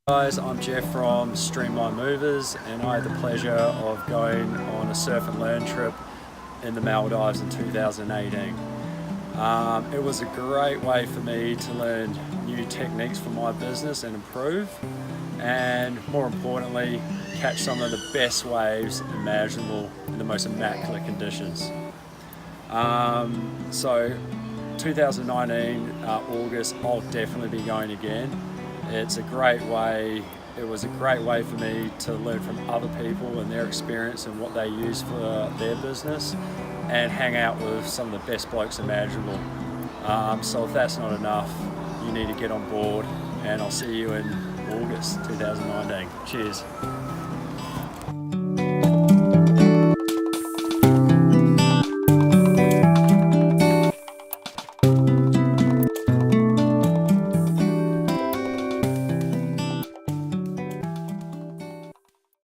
Guys, I'm Geoff from Streamline Movers, and I had the pleasure of going on a surf and learn trip in the Maldives in 2018. It was a great way for me to learn new techniques for my business and improve, and more importantly, catch some of the best waves imaginable in the most immaculate conditions. So 2019, August, I'll definitely be going again. It was a great way for me to learn from other people and their experience and what they use for their business, and hang out with some of the best blokes imaginable. So if that's not enough, you need to get on board, and I'll see you in August 2019. Cheers.